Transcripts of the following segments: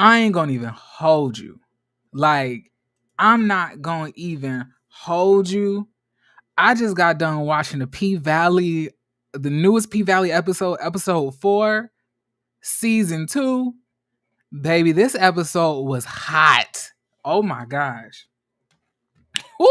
I ain't gonna even hold you. Like, I'm not gonna even hold you. I just got done watching the newest P Valley episode 4, season 2. Baby, this episode was hot. Oh my gosh. Woo!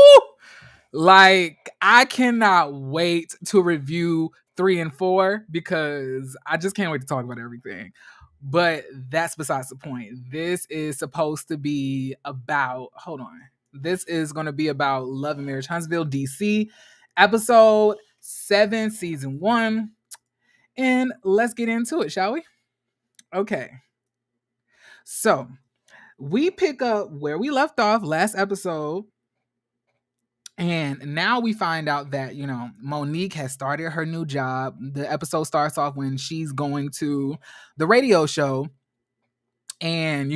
Like, I cannot wait to review 3 and 4 because I just can't wait to talk about everything. But that's besides the point. This is supposed to be about, hold on. This is going to be about Love and Marriage Huntsville, DC, episode 7, season 1. And let's get into it, shall we? Okay. So, we pick up where we left off last episode. And now we find out that, Monique has started her new job. The episode starts off when she's going to the radio show. And,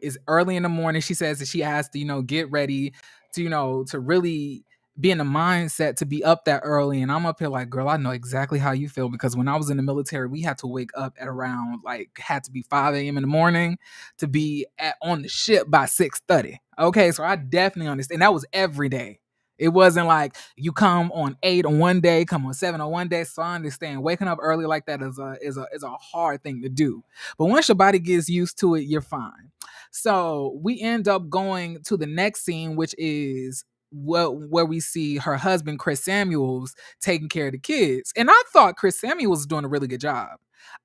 it's early in the morning. She says that she has to, get ready to, to really be in the mindset to be up that early. And I'm up here like, girl, I know exactly how you feel, because when I was in the military, we had to wake up at around, had to be 5 a.m. in the morning to be on the ship by 6:30. Okay, so I definitely understand. That was every day. It wasn't like you come on 8 on one day, come on 7 on one day. So I understand waking up early like that is a hard thing to do. But once your body gets used to it, you're fine. So we end up going to the next scene, which is where we see her husband, Chris Samuels, taking care of the kids. And I thought Chris Samuels was doing a really good job.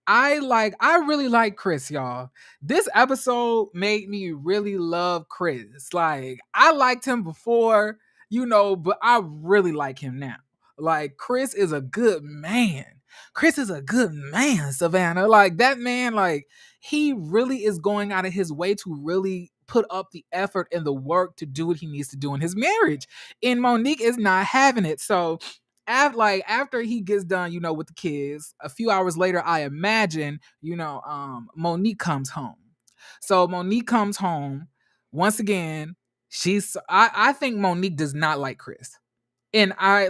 I really like Chris, y'all. This episode made me really love Chris. Like, I liked him before, but I really like him now. Like, Chris is a good man. Chris is a good man, Savannah. Like, that man, like, he really is going out of his way to really put up the effort and the work to do what he needs to do in his marriage. And Monique is not having it. So after he gets done, with the kids, a few hours later, I imagine, Monique comes home. So Monique comes home once again. I think Monique does not like Chris. And I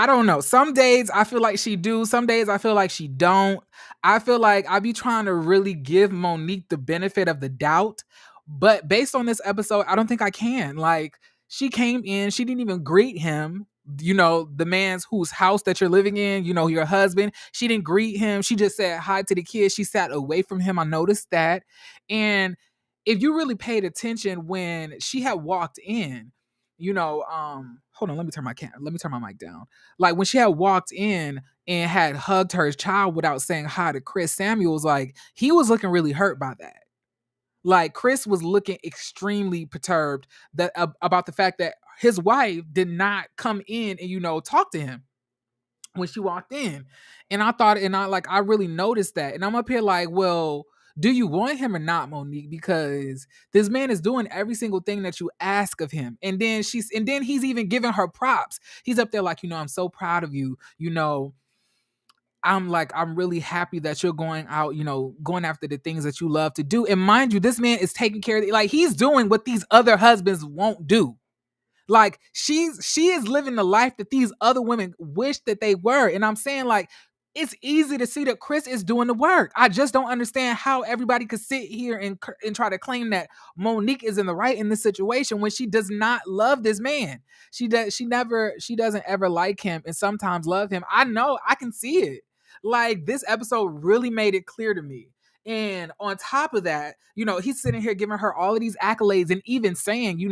don't know. Some days I feel like she do. Some days I feel like she don't. I feel like I be trying to really give Monique the benefit of the doubt. But based on this episode, I don't think I can. Like, she came in, she didn't even greet him. The man's whose house that you're living in, your husband. She didn't greet him. She just said hi to the kids. She sat away from him. I noticed that. And if you really paid attention when she had walked in, hold on, let me turn my mic down. Like, when she had walked in and had hugged her child without saying hi to Chris Samuels, like, he was looking really hurt by that. Like, Chris was looking extremely perturbed about the fact that his wife did not come in and talk to him when she walked in. And I really noticed that. And I'm up here like, well, do you want him or not, Monique? Because this man is doing every single thing that you ask of him. And then he's even giving her props. He's up there like, I'm so proud of you. I'm really happy that you're going out, going after the things that you love to do. And mind you, this man is taking care of like, he's doing what these other husbands won't do. Like, she is living the life that these other women wish that they were. And I'm saying, like, it's easy to see that Chris is doing the work. I just don't understand how everybody could sit here and try to claim that Monique is in the right in this situation when she does not love this man. She doesn't ever like him and sometimes love him. I know, I can see it. Like, this episode really made it clear to me. And on top of that, he's sitting here giving her all of these accolades and even saying,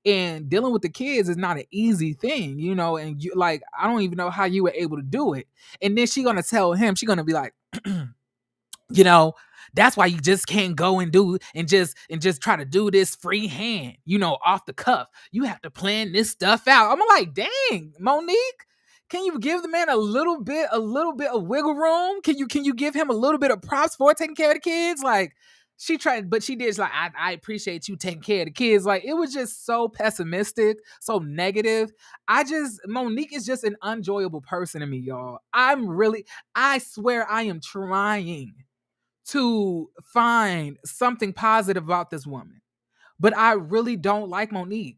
and dealing with the kids is not an easy thing, and you, like, I don't even know how you were able to do it. And then she's gonna tell him, she's gonna be like, that's why you just can't go and do and just try to do this free hand, off the cuff. You have to plan this stuff out. I'm like, dang, Monique, can you give the man a little bit of wiggle room? Can you give him a little bit of props for taking care of the kids? Like, she tried, but she did. Like, I appreciate you taking care of the kids. Like, it was just so pessimistic, so negative. Monique is just an unenjoyable person to me, y'all. I swear I am trying to find something positive about this woman, but I really don't like Monique.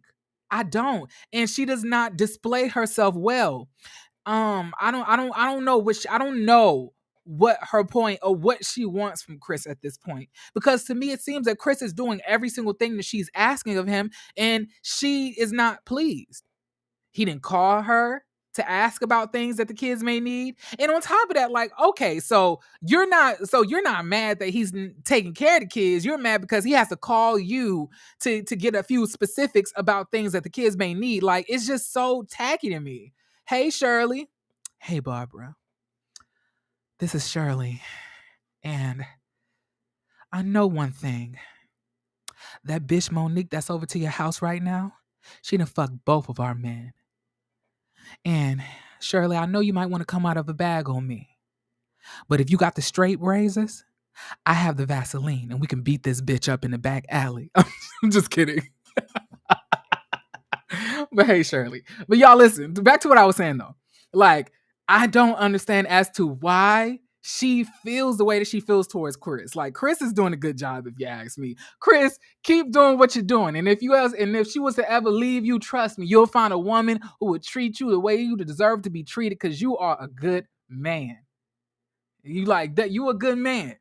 I don't. And she does not display herself well. I don't know what her point or what she wants from Chris at this point. Because to me, it seems that Chris is doing every single thing that she's asking of him, and she is not pleased. He didn't call her to ask about things that the kids may need. And on top of that, like, okay, so you're not mad that he's taking care of the kids. You're mad because he has to call you to get a few specifics about things that the kids may need. Like, it's just so tacky to me. Hey, Shirley. Hey, Barbara. This is Shirley. And I know one thing. That bitch Monique that's over to your house right now, she done fucked both of our men. And Shirley, I know you might want to come out of a bag on me. But if you got the straight razors, I have the Vaseline and we can beat this bitch up in the back alley. I'm just kidding. But hey, Shirley. But y'all listen, back to what I was saying though. Like, I don't understand as to why she feels the way that she feels towards Chris. Like, Chris is doing a good job, if you ask me. Chris, keep doing what you're doing. And if she was to ever leave you, trust me, you'll find a woman who would treat you the way you deserve to be treated because you are a good man. You like that, you a good man.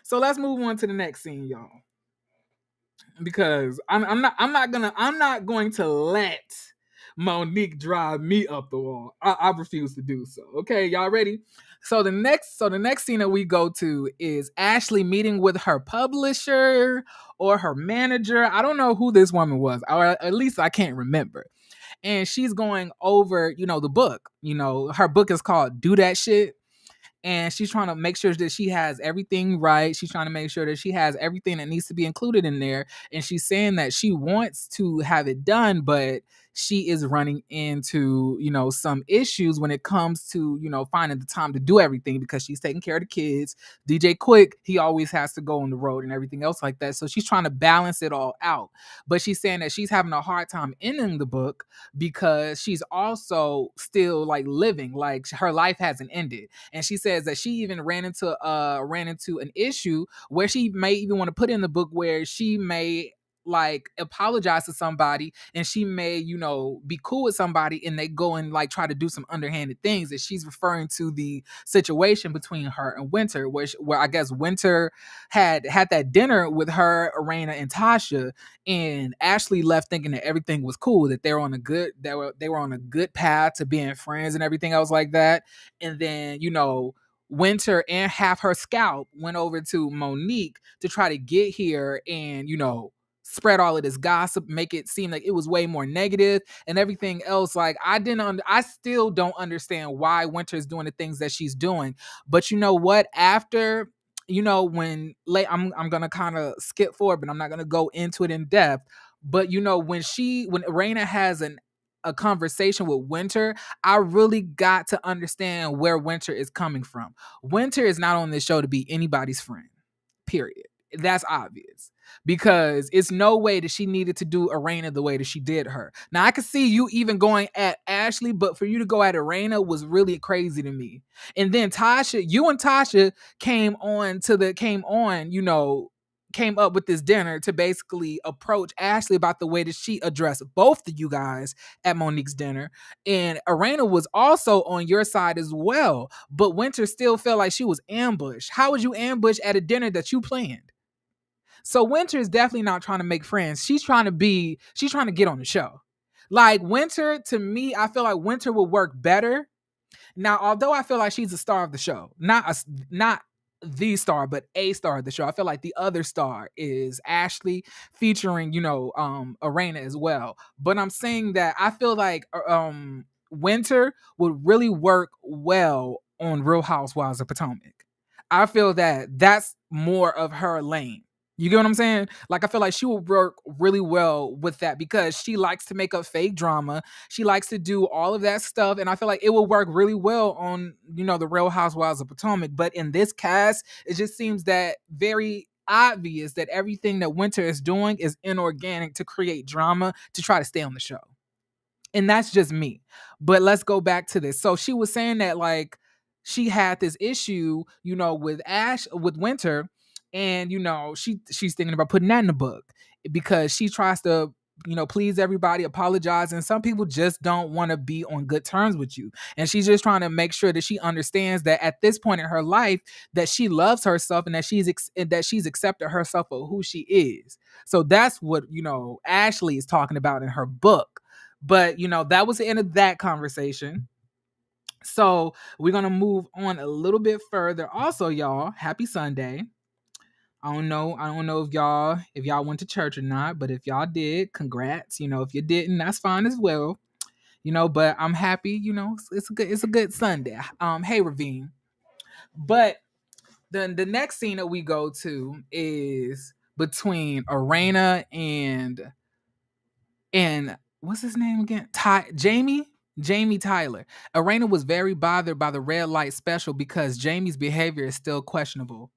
So let's move on to the next scene, y'all. Because I'm not going to let Monique drive me up the wall. I refuse to do so. Okay, y'all ready? So the next scene that we go to is Ashley meeting with her publisher or her manager. I don't know who this woman was, or at least I can't remember. And she's going over, the book. Her book is called Do That Shit, and she's trying to make sure that she has everything right. She's trying to make sure that she has everything that needs to be included in there. And she's saying that she wants to have it done, but she is running into, some issues when it comes to, finding the time to do everything because she's taking care of the kids. DJ Quick, he always has to go on the road and everything else like that. So she's trying to balance it all out. But she's saying that she's having a hard time ending the book because she's also still like living, like her life hasn't ended. And she says that she even ran into an issue where she may even want to put in the book where she may like apologize to somebody, and she may be cool with somebody, and they go and like try to do some underhanded things. That she's referring to the situation between her and Winter, where I guess Winter had that dinner with her, Arena, and Tasha, and Ashley left thinking that everything was cool, that they were on a good path to being friends and everything else like that. And then Winter and half her scalp went over to Monique to try to get here and spread all of this gossip, make it seem like it was way more negative and everything else. Like, I still don't understand why Winter is doing the things that she's doing. But you know what? After when late, I'm gonna kind of skip forward, but I'm not gonna go into it in depth. But when Raina has a conversation with Winter, I really got to understand where Winter is coming from. Winter is not on this show to be anybody's friend. Period. That's obvious, because it's no way that she needed to do Arena the way that she did her. Now, I could see you even going at Ashley, but for you to go at Arena was really crazy to me. And then you and Tasha came up with this dinner to basically approach Ashley about the way that she addressed both of you guys at Monique's dinner. And Arena was also on your side as well, but Winter still felt like she was ambushed. How would you ambush at a dinner that you planned? So Winter is definitely not trying to make friends. She's trying to get on the show. Like, Winter, to me, I feel like Winter would work better. Now, although I feel like she's a star of the show, not the star, but a star of the show. I feel like the other star is Ashley, featuring, Arena as well. But I'm saying that I feel like Winter would really work well on Real Housewives of Potomac. I feel that that's more of her lane. You get what I'm saying? Like, I feel like she will work really well with that because she likes to make up fake drama. She likes to do all of that stuff. And I feel like it will work really well on, the Real Housewives of Potomac. But in this cast, it just seems that very obvious that everything that Winter is doing is inorganic to create drama to try to stay on the show. And that's just me. But let's go back to this. So she was saying that, like, she had this issue, with Winter, and she's thinking about putting that in the book because she tries to please everybody, apologize. And some people just don't want to be on good terms with you. And she's just trying to make sure that she understands that at this point in her life, that she loves herself and that she's accepted herself for who she is. So that's what, Ashley is talking about in her book. But, that was the end of that conversation. So we're gonna move on a little bit further. Also, y'all, happy Sunday. I don't know if y'all went to church or not, but if y'all did, congrats. If you didn't, that's fine as well. But I'm happy. It's a good Sunday. Hey Ravine. But the next scene that we go to is between Arena and what's his name again? Jamie Tyler. Arena was very bothered by the red light special because Jamie's behavior is still questionable.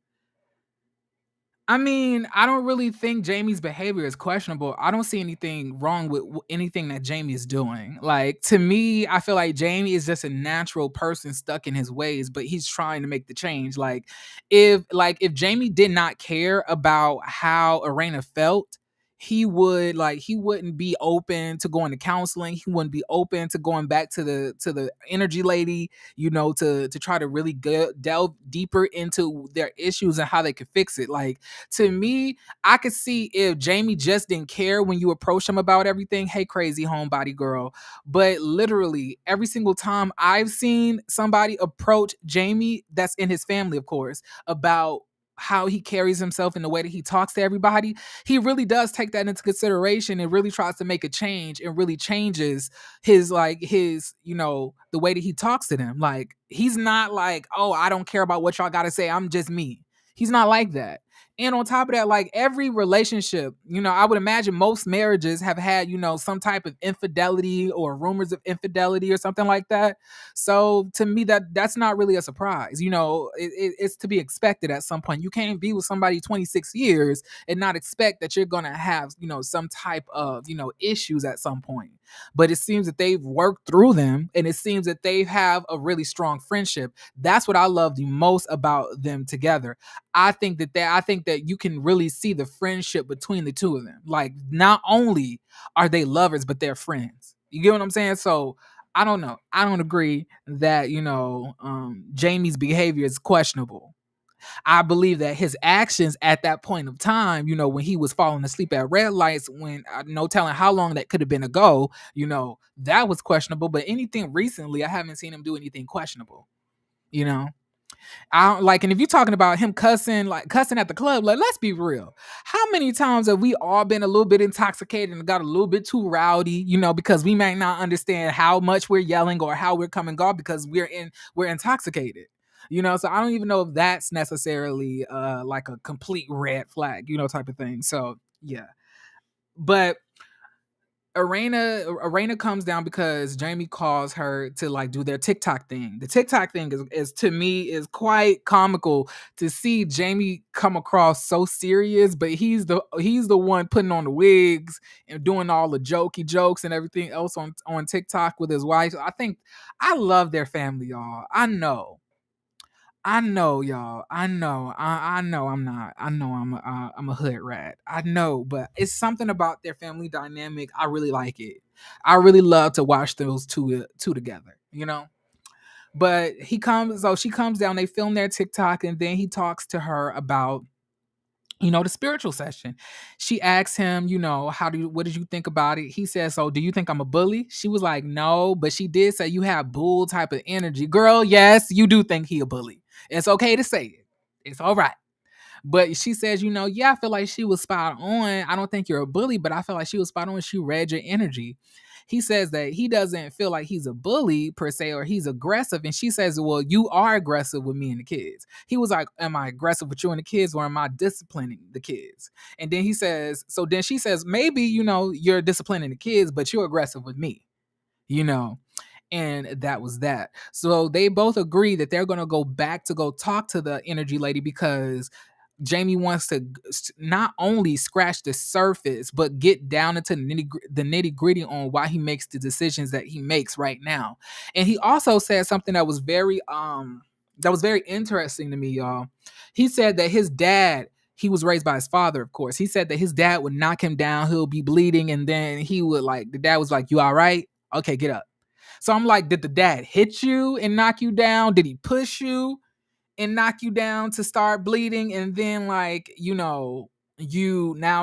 I mean, I don't really think Jamie's behavior is questionable. I don't see anything wrong with anything that Jamie is doing. Like, to me, I feel like Jamie is just a natural person stuck in his ways, but he's trying to make the change. Like if Jamie did not care about how Arena felt, he wouldn't be open to going to counseling. He wouldn't be open to going back to the energy lady, to try to really delve deeper into their issues and how they could fix it. Like, to me, I could see if Jamie just didn't care when you approach him about everything. Hey, crazy homebody girl. But literally, every single time I've seen somebody approach Jamie, that's in his family, of course, about how he carries himself and the way that he talks to everybody, he really does take that into consideration and really tries to make a change and really changes his the way that he talks to them. Like, he's not like, oh, I don't care about what y'all gotta say, I'm just me. He's not like that. And on top of that, like, every relationship, I would imagine most marriages have had, some type of infidelity or rumors of infidelity or something like that. So to me, that's not really a surprise. It's to be expected at some point. You can't be with somebody 26 years and not expect that you're gonna have, some type of, issues at some point. But it seems that they've worked through them, and it seems that they have a really strong friendship. That's what I love the most about them together. I think that you can really see the friendship between the two of them. Like, not only are they lovers, but they're friends. You get what I'm saying? So I don't know. I don't agree that Jamie's behavior is questionable. I believe that his actions at that point of time, when he was falling asleep at red lights, when no telling how long that could have been ago, that was questionable. But anything recently, I haven't seen him do anything questionable. You know, I don't like, and if you're talking about him cussing, like cussing at the club, like, let's be real. How many times have we all been a little bit intoxicated and got a little bit too rowdy, because we might not understand how much we're yelling or how we're coming off because we're intoxicated. So I don't even know if that's necessarily like a complete red flag, type of thing. So yeah. But Arena comes down because Jamie calls her to like do their TikTok thing. The TikTok thing is to me is quite comical to see Jamie come across so serious, but he's the one putting on the wigs and doing all the jokey jokes and everything else on TikTok with his wife. I think I love their family, y'all. I know, y'all. I know. I'm not. I know. I'm a hood rat. I know, but it's something about their family dynamic. I really like it. I really love to watch those two together. But she comes down. They film their TikTok, and then he talks to her about the spiritual session. She asks him, what did you think about it? He says, so do you think I'm a bully? She was like, no, but she did say you have bull type of energy. Girl, yes, you do think he a bully. It's okay to say it. It's all right. But she says, yeah, I feel like she was spot on. I don't think you're a bully, but I feel like she was spot on. She read your energy. He says that he doesn't feel like he's a bully per se, or he's aggressive. And she says, well, you are aggressive with me and the kids. He was like, am I aggressive with you and the kids, or am I disciplining the kids? And then then she says, maybe, you're disciplining the kids, but you're aggressive with me, you know? And that was that. So they both agree that they're going to go back to go talk to the energy lady because Jamie wants to not only scratch the surface, but get down into the nitty gritty on why he makes the decisions that he makes right now. And he also said something that was very interesting to me, y'all. He said that his dad he was raised by his father, of course. He said that his dad would knock him down, he'll be bleeding, and then he would like, the dad was like, "You all right? Okay, get up." So I'm like, did the dad hit you and knock you down? Did he push you and knock you down to start bleeding? And then, like, you now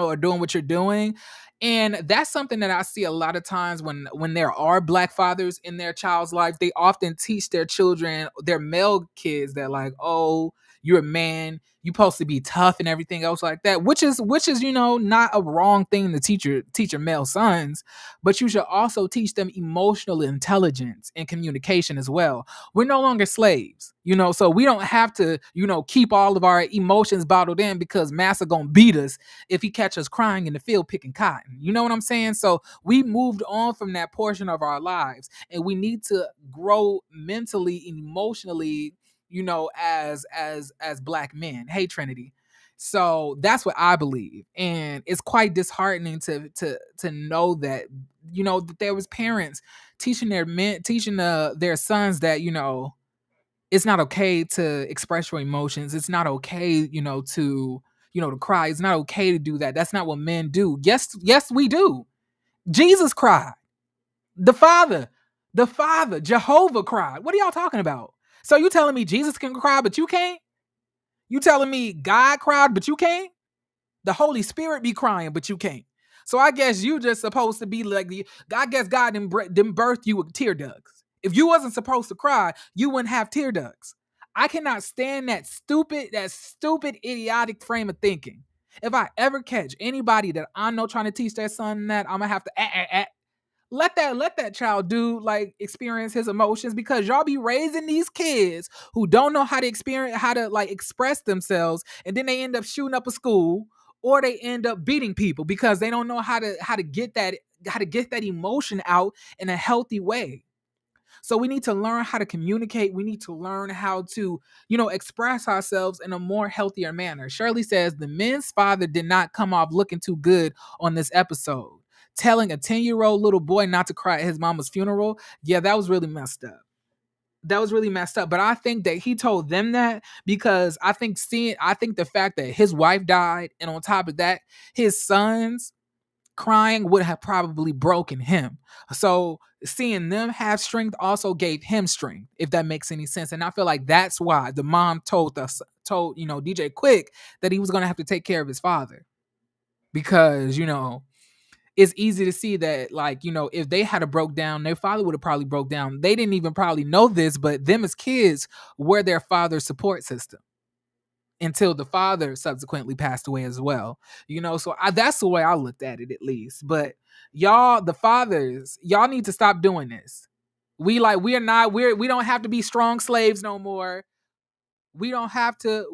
are doing what you're doing. And that's something that I see a lot of times when there are black fathers in their child's life. They often teach their children, their male kids, that like, oh, you're a man, you're supposed to be tough and everything else like that, which is not a wrong thing to teach your male sons, but you should also teach them emotional intelligence and communication as well. We're no longer slaves, so we don't have to, keep all of our emotions bottled in, because Massa gonna beat us if he catch us crying in the field picking cotton. You know what I'm saying? So we moved on from that portion of our lives, and we need to grow mentally and emotionally, as black men. Hey, Trinity. So that's what I believe, and it's quite disheartening to know that that there was parents teaching their sons that it's not okay to express your emotions. It's not okay, to cry. It's not okay to do that. That's not what men do. Yes, we do. Jesus cried. The Father, Jehovah cried. What are y'all talking about? So you telling me Jesus can cry, but you can't? You telling me God cried, but you can't? The Holy Spirit be crying, but you can't. So I guess you just supposed to be like I guess God didn't birth you with tear ducts. If you wasn't supposed to cry, you wouldn't have tear ducts. I cannot stand that stupid, idiotic frame of thinking. If I ever catch anybody that I know trying to teach their son that, I'm gonna have to let that child experience his emotions, because y'all be raising these kids who don't know how to express themselves, and then they end up shooting up a school, or they end up beating people because they don't know how to get that emotion out in a healthy way. So we need to learn how to communicate. We need to learn how to, express ourselves in a more healthier manner. Shirley says the men's father did not come off looking too good on this episode. Telling a 10-year-old little boy not to cry at his mama's funeral. Yeah, that was really messed up. But I think that he told them that because I think the fact that his wife died, and on top of that, his sons crying would have probably broken him. So seeing them have strength also gave him strength, if that makes any sense. And I feel like that's why the mom told DJ Quick that he was going to have to take care of his father, because it's easy to see that, if they had a broke down, their father would have probably broke down. They didn't even probably know this, but them as kids were their father's support system until the father subsequently passed away as well. So that's the way I looked at it, at least. But y'all, the fathers, y'all need to stop doing this. We don't have to be strong slaves no more. We don't have to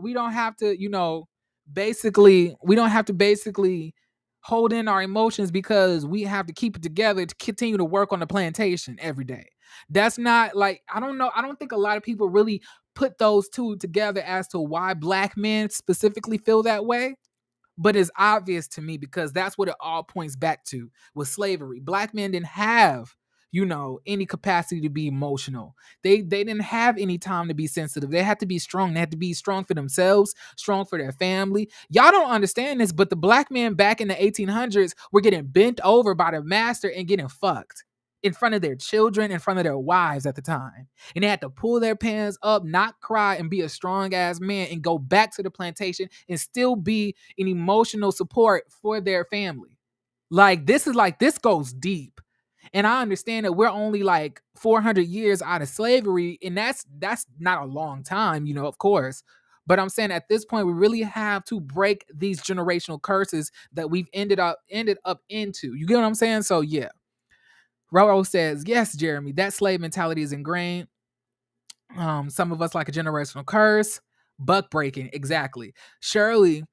basically hold in our emotions, because we have to keep it together to continue to work on the plantation every day. That's not I don't know. I don't think a lot of people really put those two together as to why black men specifically feel that way. But it's obvious to me, because that's what it all points back to with slavery. Black men didn't have, any capacity to be emotional. They didn't have any time to be sensitive. They had to be strong. They had to be strong for themselves, strong for their family. Y'all don't understand this, but the black men back in the 1800s were getting bent over by the master and getting fucked in front of their children, in front of their wives at the time. And they had to pull their pants up, not cry, and be a strong ass man, and go back to the plantation and still be an emotional support for their family. This goes deep. And I understand that we're only 400 years out of slavery, and that's not a long time, of course. But I'm saying at this point, we really have to break these generational curses that we've ended up into. You get what I'm saying? So yeah. Roro says, yes, Jeremy, that slave mentality is ingrained. Some of us like a generational curse. Buck breaking, exactly. Shirley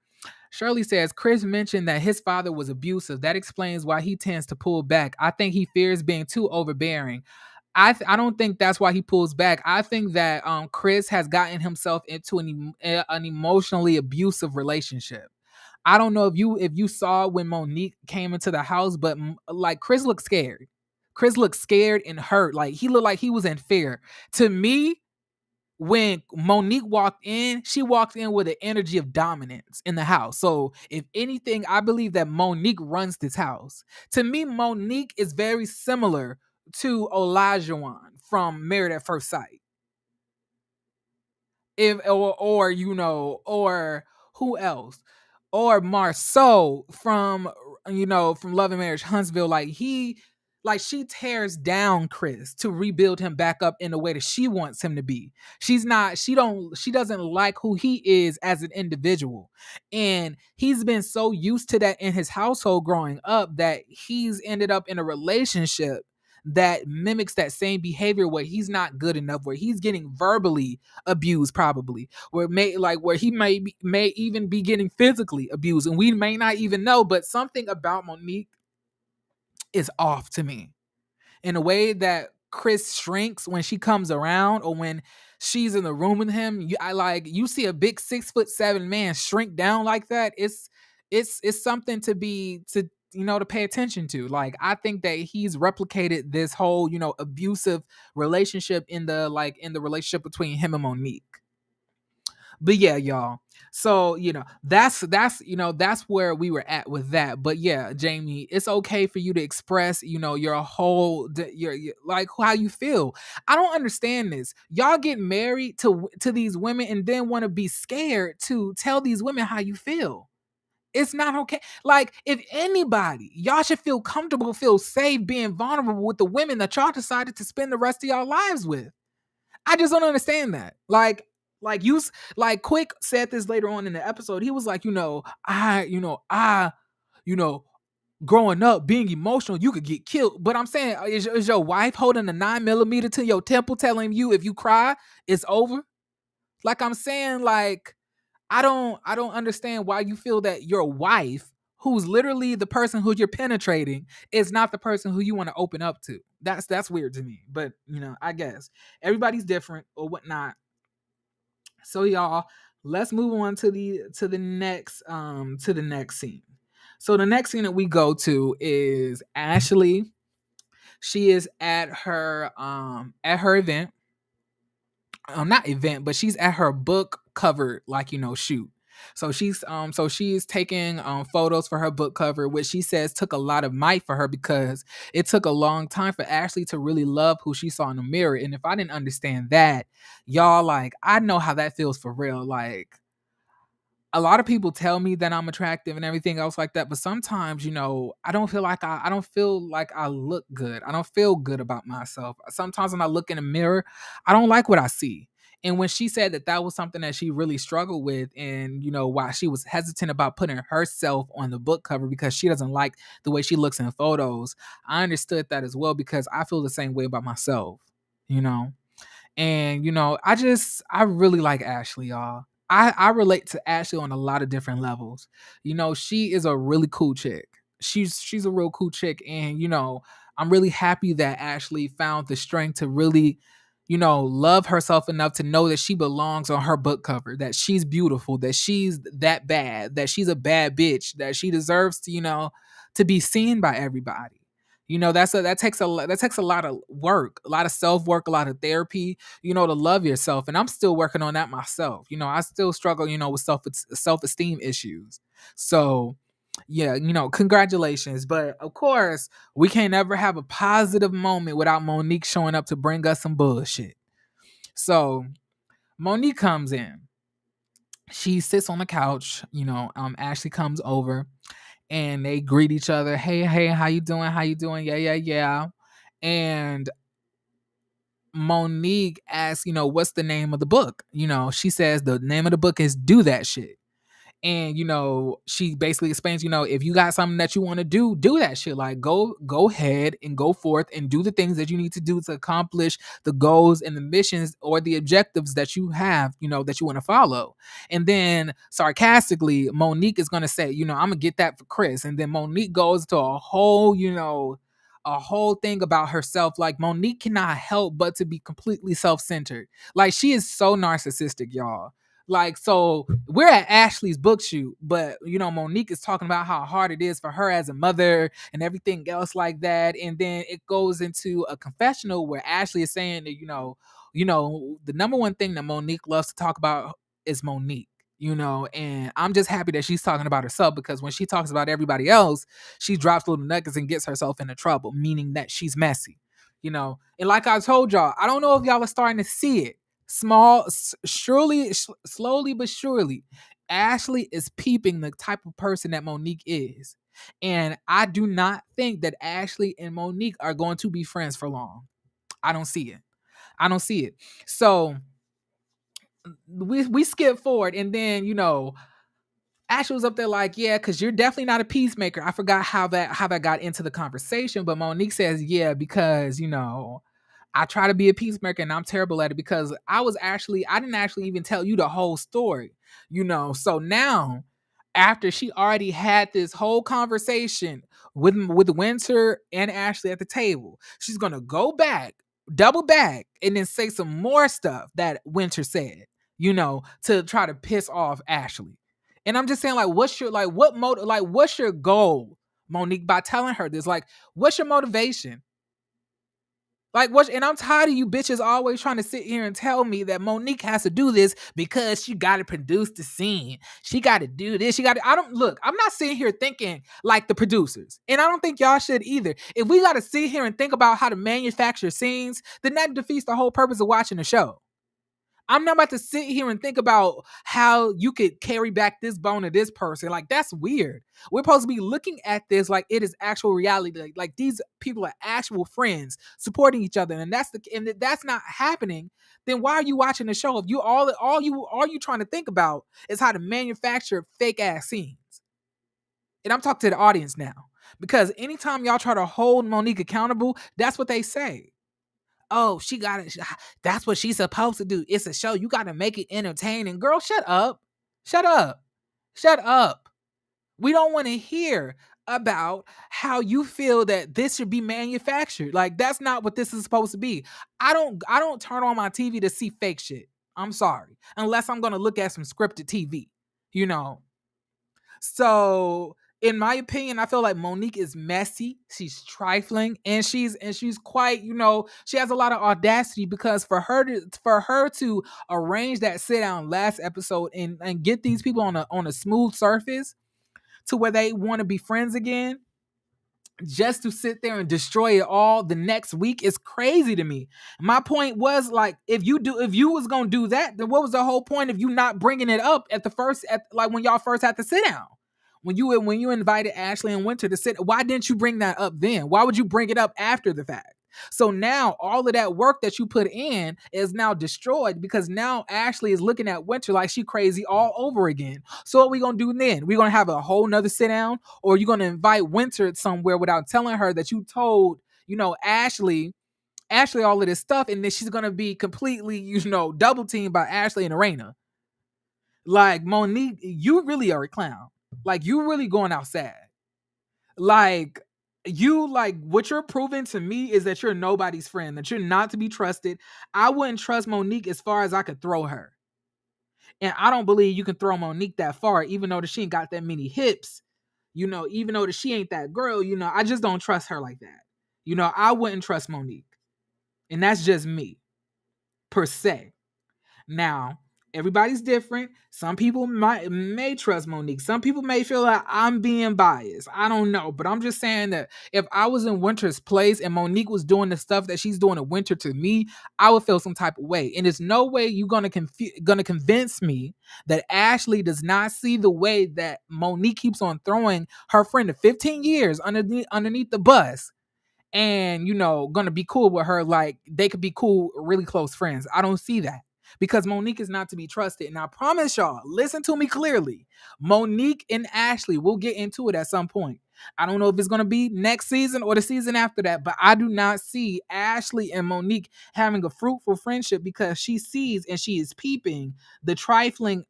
says, Chris mentioned that his father was abusive. That explains why he tends to pull back. I think he fears being too overbearing. I don't think that's why he pulls back. I think that Chris has gotten himself into an emotionally abusive relationship. I don't know if you saw when Monique came into the house, but Chris looked scared. Chris looked scared and hurt. He looked like he was in fear. To me, when Monique walked in, she walked in with an energy of dominance in the house. So, if anything, I believe that Monique runs this house. To me, Monique is very similar to Olajuwon from Married at First Sight. If or or who else? Or Marceau from from Love and Marriage Huntsville. Like she tears down Chris to rebuild him back up in the way that she wants him to be. She doesn't like who he is as an individual. And he's been so used to that in his household growing up that he's ended up in a relationship that mimics that same behavior where he's not good enough, where he's getting verbally abused, probably, where he may even be getting physically abused, and we may not even know. But something about Monique is off to me in a way that Chris shrinks when she comes around, or when she's in the room with him. You see a big 6'7" man shrink down like that. It's something to pay attention to. Like, I think that he's replicated this whole abusive relationship in the relationship between him and Monique. But yeah, y'all. So that's where we were at with that. But yeah, Jamie, it's okay for you to express your whole like how you feel. I don't understand this. Y'all get married to these women and then want to be scared to tell these women how you feel. It's not okay. Like, if anybody, y'all should feel comfortable, feel safe being vulnerable with the women that y'all decided to spend the rest of y'all lives with. I just don't understand that. Like Quick said this later on in the episode. He was like, you know, growing up, being emotional, you could get killed. But I'm saying, is your wife holding a 9mm to your temple, telling you if you cry, it's over? Like, I'm saying, like, I don't understand why you feel that your wife, who's literally the person who you're penetrating, is not the person who you want to open up to. That's weird to me. But I guess everybody's different or whatnot. So y'all, let's move on to the next scene. So the next scene that we go to is Ashley. She is at her event, not event, but she's at her book cover, shoot. So she's taking photos for her book cover, which she says took a lot of might for her, because it took a long time for Ashley to really love who she saw in the mirror. And if I didn't understand that, y'all, like, I know how that feels for real. Like, a lot of people tell me that I'm attractive and everything else like that, but sometimes, I don't feel like I look good. I don't feel good about myself. Sometimes when I look in the mirror, I don't like what I see. And when she said that was something that she really struggled with, and why she was hesitant about putting herself on the book cover because she doesn't like the way she looks in photos, I understood that as well, because I feel the same way about myself, you know. And I really like Ashley, y'all. I relate to Ashley on a lot of different levels. She is a really cool chick. She's a real cool chick, and I'm really happy that Ashley found the strength to really, love herself enough to know that she belongs on her book cover, that she's beautiful, that she's that bad, that she's a bad bitch, that she deserves to be seen by everybody. That takes a lot of work, a lot of self-work, a lot of therapy, to love yourself. And I'm still working on that myself. I still struggle, with self-esteem issues. So yeah, congratulations. But of course, we can't ever have a positive moment without Monique showing up to bring us some bullshit. So Monique comes in. She sits on the couch. Ashley comes over and they greet each other. Hey, how you doing? How you doing? Yeah, yeah, yeah. And Monique asks, what's the name of the book? She says the name of the book is Do That Shit. And she basically explains, if you got something that you want to do that shit. Like, go ahead and go forth and do the things that you need to do to accomplish the goals and the missions or the objectives that you have, that you want to follow. And then sarcastically, Monique is gonna say, I'm gonna get that for Chris. And then Monique goes to a whole thing about herself. Like, Monique cannot help but to be completely self-centered. Like, she is so narcissistic, y'all. Like, so we're at Ashley's book shoot, but Monique is talking about how hard it is for her as a mother and everything else like that. And then it goes into a confessional where Ashley is saying that, the number one thing that Monique loves to talk about is Monique. And I'm just happy that she's talking about herself, because when she talks about everybody else, she drops little nuggets and gets herself into trouble, meaning that she's messy. And like I told y'all, I don't know if y'all are starting to see it. Slowly but surely, Ashley is peeping the type of person that Monique is. And I do not think that Ashley and Monique are going to be friends for long. I don't see it. I don't see it. So we skip forward, and then Ashley was up there like, yeah, because you're definitely not a peacemaker. I forgot how that got into the conversation, but Monique says, yeah, because I try to be a peacemaker and I'm terrible at it, because I didn't actually even tell you the whole story. So now, after she already had this whole conversation with Winter and Ashley at the table, she's gonna go back, double back, and then say some more stuff that Winter said, to try to piss off Ashley. And I'm just saying, like, what's your goal, Monique, by telling her this? Like, what's your motivation? Like, what? And I'm tired of you bitches always trying to sit here and tell me that Monique has to do this because she got to produce the scene. She got to do this. I'm not sitting here thinking like the producers. And I don't think y'all should either. If we got to sit here and think about how to manufacture scenes, then that defeats the whole purpose of watching the show. I'm not about to sit here and think about how you could carry back this bone to this person. Like, that's weird. We're supposed to be looking at this like it is actual reality. Like these people are actual friends supporting each other, and if that's not happening, then why are you watching the show? If all you trying to think about is how to manufacture fake ass scenes. And I'm talking to the audience now, because anytime y'all try to hold Monique accountable, that's what they say. Oh, she got it. That's what she's supposed to do. It's a show. You got to make it entertaining. Girl, shut up. Shut up. Shut up. We don't want to hear about how you feel that this should be manufactured. Like, that's not what this is supposed to be. I don't turn on my TV to see fake shit. I'm sorry. Unless I'm going to look at some scripted TV. You know. So, in my opinion, I feel like Monique is messy. She's trifling, and she's quite, she has a lot of audacity, because for her to arrange that sit down last episode and get these people on a smooth surface to where they want to be friends again, just to sit there and destroy it all the next week is crazy to me. My point was, like, if you was gonna do that, then what was the whole point of you not bringing it up like when y'all first had to sit down? When you invited Ashley and Winter to sit, why didn't you bring that up then? Why would you bring it up after the fact? So now all of that work that you put in is now destroyed, because now Ashley is looking at Winter like she crazy all over again. So what we gonna do then? We gonna have a whole nother sit down, or you gonna invite Winter somewhere without telling her that you told Ashley all of this stuff, and then she's gonna be completely double teamed by Ashley and Arena. Like, Monique, you really are a clown. Like, you really going outside. Like, what you're proving to me is that you're nobody's friend, that you're not to be trusted. I wouldn't trust Monique as far as I could throw her. And I don't believe you can throw Monique that far, even though that she ain't got that many hips. Even though that she ain't that girl, I just don't trust her like that. I wouldn't trust Monique. And that's just me, per se. Now, everybody's different. Some people may trust Monique. Some people may feel like I'm being biased. I don't know. But I'm just saying that if I was in Winter's place and Monique was doing the stuff that she's doing to Winter to me, I would feel some type of way. And there's no way you're gonna convince me that Ashley does not see the way that Monique keeps on throwing her friend of 15 years underneath the bus, and gonna be cool with her, like they could be cool, really close friends. I don't see that, because Monique is not to be trusted. And I promise y'all, listen to me clearly, Monique and Ashley will get into it at some point. I don't know if it's gonna be next season or the season after that, but I do not see Ashley and Monique having a fruitful friendship, because she sees and she is peeping the trifling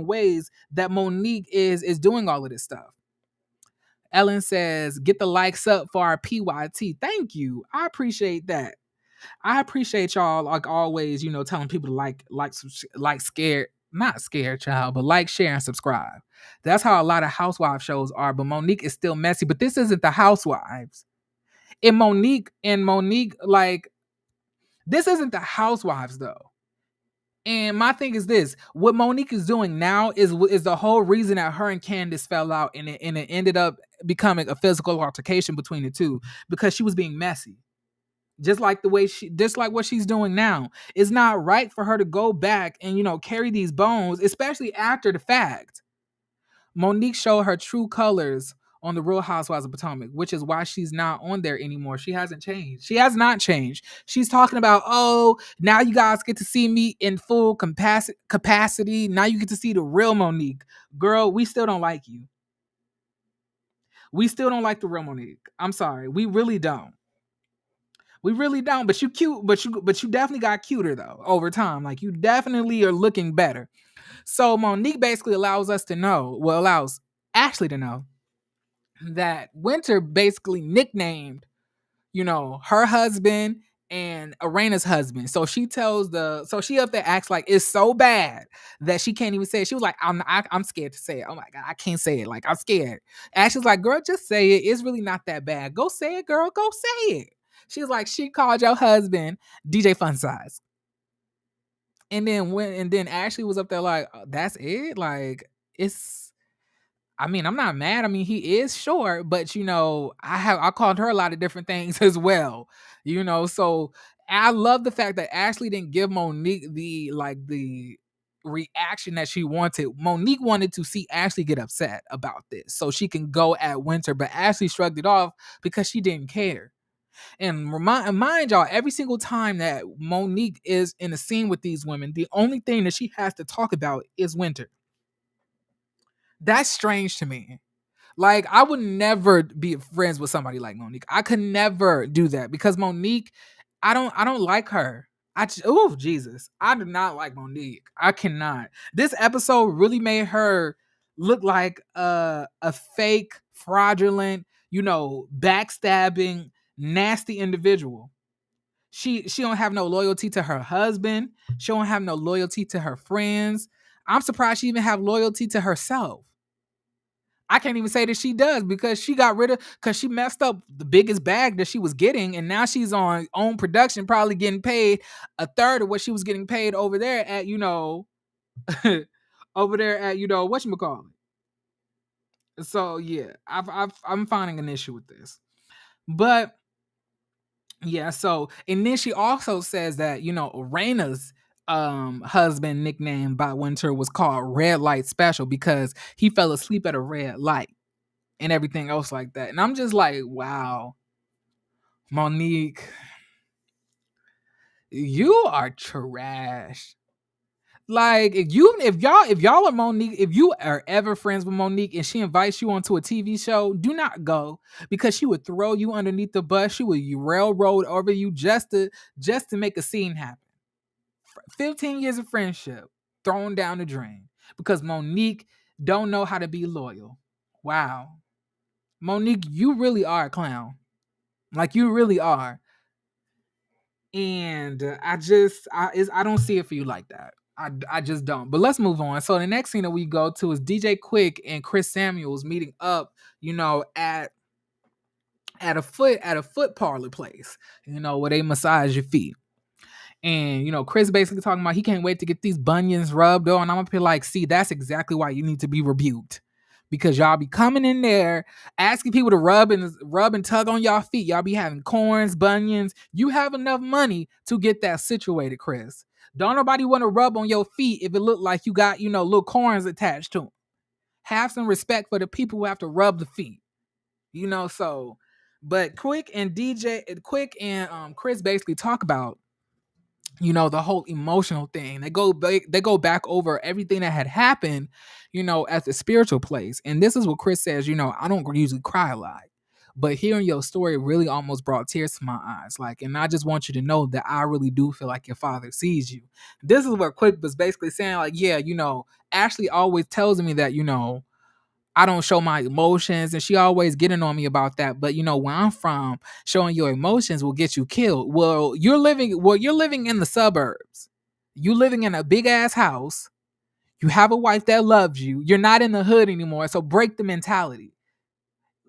ways that Monique is doing all of this stuff. Ellen says, get the likes up for our PYT. Thank you. I appreciate that. I appreciate y'all, like always, telling people to like scared Not scared, child, but like, share, and subscribe. That's how a lot of housewife shows are. But Monique is still messy. But this isn't the housewives. And Monique, like, this isn't the housewives though. And my thing is this: what Monique is doing now is the whole reason that her and Candace fell out, and it ended up becoming a physical altercation between the two because she was being messy. Just like what she's doing now. It's not right for her to go back and carry these bones, especially after the fact. Monique showed her true colors on the Real Housewives of Potomac, which is why she's not on there anymore. She hasn't changed. She has not changed. She's talking about, oh, now you guys get to see me in full capacity. Now you get to see the real Monique. Girl, we still don't like you. We still don't like the real Monique. I'm sorry. We really don't. We really don't. But you cute, but you definitely got cuter though over time. Like, you definitely are looking better. So Monique basically allows Ashley to know that Winter basically nicknamed, her husband and Arena's husband. So she up there acts like it's so bad that she can't even say it. She was like, I'm scared to say it. Oh my God, I can't say it. Like, I'm scared. Ashley's like, girl, just say it. It's really not that bad. Go say it, girl. Go say it. She's like, she called your husband DJ Fun Size. And then Ashley was up there like, that's it? Like, I'm not mad. I mean, he is short, but I called her a lot of different things as well. So I love the fact that Ashley didn't give Monique the reaction that she wanted. Monique wanted to see Ashley get upset about this so she can go at Winter, but Ashley shrugged it off because she didn't care. And mind y'all, every single time that Monique is in a scene with these women, the only thing that she has to talk about is Winter. That's strange to me. Like, I would never be friends with somebody like Monique. I could never do that because Monique, I don't like her. Oh Jesus, I do not like Monique. I cannot. This episode really made her look like a fake, fraudulent, backstabbing, nasty individual. She don't have no loyalty to her husband. She don't have no loyalty to her friends. I'm surprised she even have loyalty to herself. I can't even say that she does because she messed up the biggest bag that she was getting, and now she's on own production, probably getting paid a third of what she was getting paid over there at whatchamacallit. So yeah, I'm finding an issue with this, but yeah. So and then she also says that Raina's husband nickname by Winter was called Red Light Special because he fell asleep at a red light and everything else like that. And I'm just like, wow, Monique, you are trash. Like, if y'all are Monique, if you are ever friends with Monique and she invites you onto a TV show, do not go because she would throw you underneath the bus. She would railroad over you just to make a scene happen. 15 years of friendship thrown down the drain because Monique don't know how to be loyal. Wow. Monique, you really are a clown. Like, you really are. And I don't see it for you like that. I just don't. But let's move on. So the next scene that we go to is DJ Quick and Chris Samuels meeting up, at a foot parlor place, where they massage your feet. And Chris basically talking about he can't wait to get these bunions rubbed on. And I'm gonna be like, see, that's exactly why you need to be rebuked. Because y'all be coming in there asking people to rub and tug on y'all feet. Y'all be having corns, bunions. You have enough money to get that situated, Chris. Don't nobody want to rub on your feet if it look like you got, little corns attached to them. Have some respect for the people who have to rub the feet. So, but Quick and Chris basically talk about the whole emotional thing. They go back over everything that had happened, at the spiritual place. And this is what Chris says, I don't usually cry a lot, but hearing your story really almost brought tears to my eyes. Like, and I just want you to know that I really do feel like your father sees you. This is what Quick was basically saying, like, yeah, Ashley always tells me that, I don't show my emotions, and she always getting on me about that. But where I'm from, showing your emotions will get you killed. Well, you're living in the suburbs. You living in a big ass house. You have a wife that loves you. You're not in the hood anymore. So break the mentality.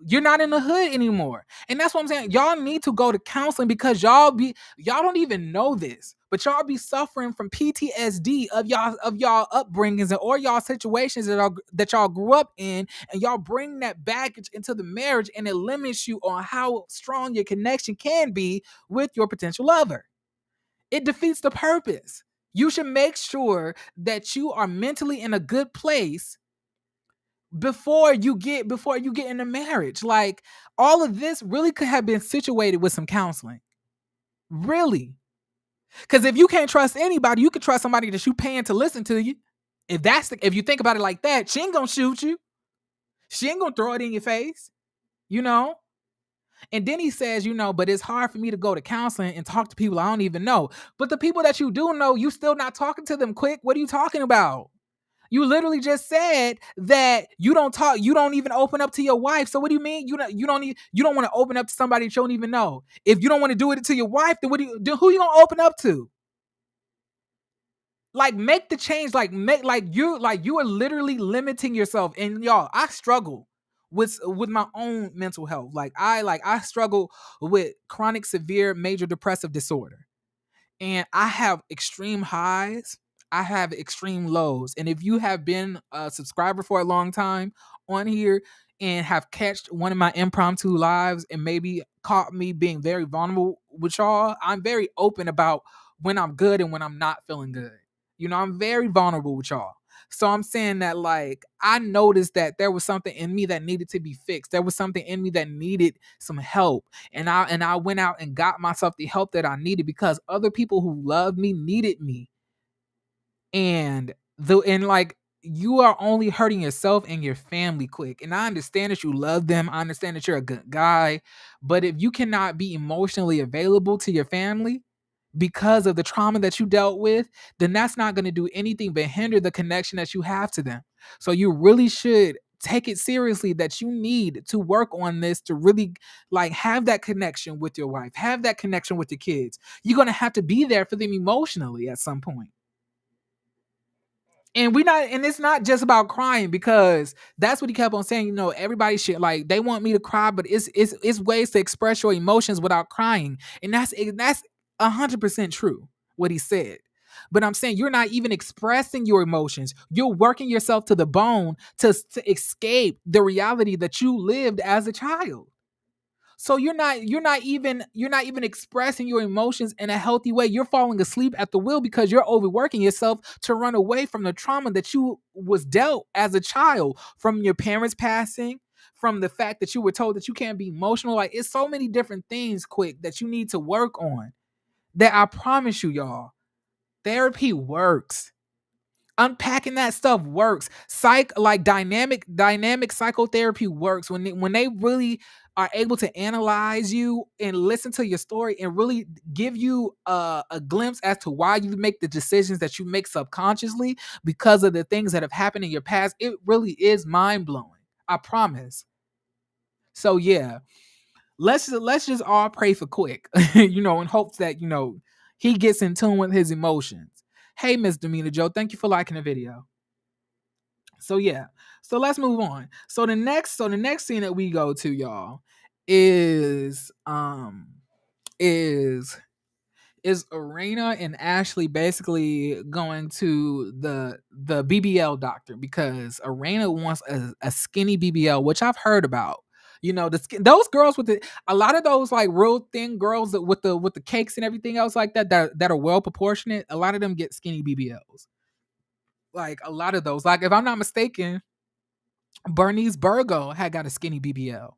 You're not in the hood anymore. And that's what I'm saying. Y'all need to go to counseling because y'all don't even know this, but y'all be suffering from PTSD of y'all upbringings or y'all situations that y'all grew up in, and y'all bring that baggage into the marriage, and it limits you on how strong your connection can be with your potential lover. It defeats the purpose. You should make sure that you are mentally in a good place before you get into marriage. Like, all of this really could have been situated with some counseling. Really. Because if you can't trust anybody, you can trust somebody that you paying to listen to you. If you think about it like that, she ain't gonna shoot you. She ain't gonna throw it in your face, you know? And then he says, but it's hard for me to go to counseling and talk to people I don't even know. But the people that you do know, you still not talking to them quick. What are you talking about? You literally just said that you don't talk, you don't even open up to your wife. So what do you mean? You don't want to open up to somebody that you don't even know. If you don't want to do it to your wife, then who you gonna open up to? Like, make the change. You are literally limiting yourself. And y'all, I struggle with my own mental health. I struggle with chronic severe major depressive disorder. And I have extreme highs, I have extreme lows. And if you have been a subscriber for a long time on here and have catched one of my impromptu lives and maybe caught me being very vulnerable with y'all, I'm very open about when I'm good and when I'm not feeling good. I'm very vulnerable with y'all. So I'm saying that, like, I noticed that there was something in me that needed to be fixed. There was something in me that needed some help. And I went out and got myself the help that I needed because other people who loved me needed me. And like, you are only hurting yourself and your family quick. And I understand that you love them. I understand that you're a good guy. But if you cannot be emotionally available to your family because of the trauma that you dealt with, then that's not going to do anything but hinder the connection that you have to them. So you really should take it seriously that you need to work on this to really, like, have that connection with your wife, have that connection with your kids. You're going to have to be there for them emotionally at some point. And it's not just about crying, because that's what he kept on saying. Everybody should, like, they want me to cry, but it's ways to express your emotions without crying. And that's 100% true what he said. But I'm saying you're not even expressing your emotions. You're working yourself to the bone to escape the reality that you lived as a child. So you're not even expressing your emotions in a healthy way. You're falling asleep at the wheel because you're overworking yourself to run away from the trauma that you was dealt as a child, from your parents passing, from the fact that you were told that you can't be emotional. Like, it's so many different things, quick, that you need to work on, that I promise you, y'all, therapy works. Unpacking that stuff works. Dynamic psychotherapy works when they really are able to analyze you and listen to your story and really give you a glimpse as to why you make the decisions that you make subconsciously because of the things that have happened in your past. It really is mind-blowing, I promise. So yeah, let's just all pray for Quick, in hopes that he gets in tune with his emotions. Hey, Miss Demeanor Joe, thank you for liking the video. So yeah, so let's move on. So the next scene that we go to, y'all, is is Arena and Ashley basically going to the BBL doctor because Arena wants a skinny BBL, which I've heard about. Those girls with a lot of those, like, real thin girls with the cakes and everything else like that are well proportionate. A lot of them get skinny BBLs. Like, a lot of those. Like, if I'm not mistaken, Bernice Burgo had got a skinny BBL.